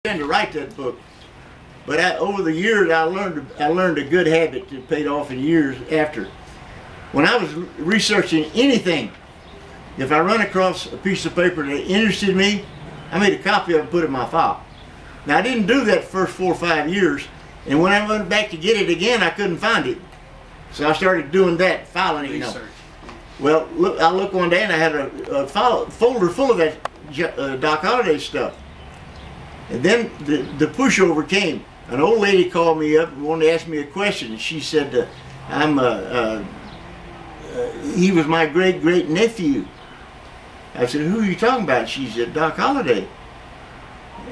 To write that book, but over the years I learned a good habit that paid off in years after. When I was researching anything, if I run across a piece of paper that interested me, I made a copy of it and put it in my file. Now I didn't do that the first 4 or 5 years, and when I went back to get it again, I couldn't find it. So I started doing that, filing it. You know. Well, I looked one day and I had a folder full of that Doc Holliday stuff. And then the pushover came. An old lady called me up and wanted to ask me a question. She said, he was my great nephew. I said, who are you talking about? She said, Doc Holliday.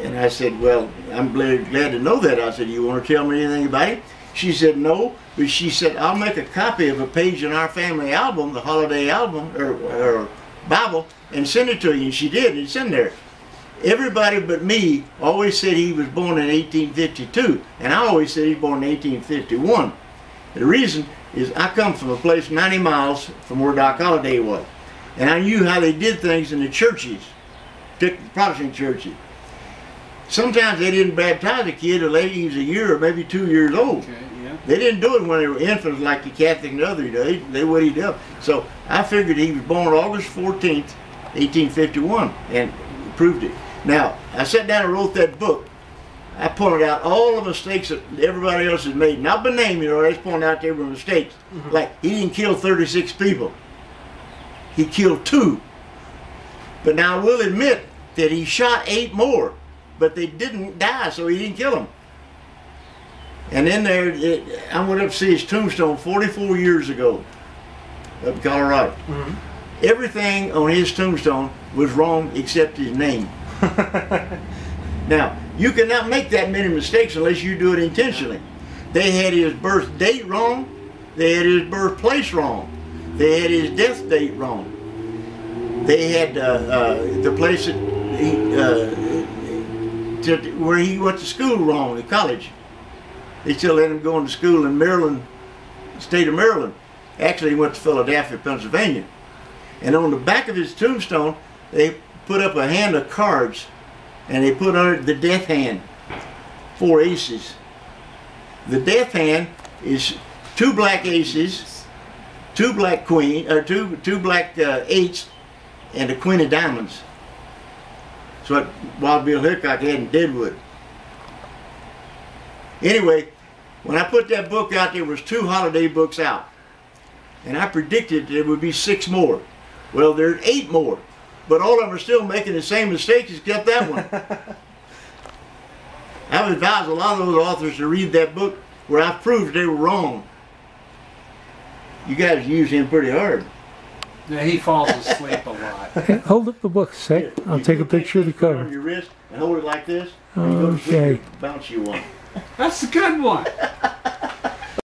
And I said, well, I'm glad to know that. I said, you want to tell me anything about it? She said, no, but she said, I'll make a copy of a page in our family album, the Holliday album, or Bible, and send it to you. And she did, and it's in there. Everybody but me always said he was born in 1852, and I always said he was born in 1851. The reason is I come from a place 90 miles from where Doc Holliday was, and I knew how they did things in the churches, the Protestant churches. Sometimes they didn't baptize a kid until he was a year or maybe 2 years old. Okay, yeah. They didn't do it when they were infants like the Catholic and other days. They waited up. So I figured he was born August 14th, 1851, and proved it. Now, I sat down and wrote that book. I pointed out all the mistakes that everybody else has made. Not by name, you know, I just pointed out there were mistakes. Mm-hmm. Like, he didn't kill 36 people. He killed 2. But now I will admit that he shot 8 more, but they didn't die, so he didn't kill them. And then I went up to see his tombstone 44 years ago, up in Colorado. Mm-hmm. Everything on his tombstone was wrong except his name. Now, you cannot make that many mistakes unless you do it intentionally. They had his birth date wrong. They had his birthplace wrong. They had his death date wrong. They had the place that where he went to school wrong, the college. They still let him go into school in Maryland, state of Maryland. Actually, he went to Philadelphia, Pennsylvania. And on the back of his tombstone, they put up a hand of cards, and they put under the death hand 4 aces. The death hand is 2 black aces, 2 black queen, or two black 8s, and a queen of diamonds. That's what Wild Bill Hickok had in Deadwood. Anyway, when I put that book out, there was 2 Holliday books out, and I predicted there would be 6 more. Well, there's 8 more. But all of them are still making the same mistakes except that one. I would advise a lot of those authors to read that book where I've proved they were wrong. You guys use him pretty hard. Yeah, he falls asleep a lot. Hey, hold up the book a sec. I'll take a picture of the cover. On your wrist and hold it like this. Okay. Bounce you one. That's a good one.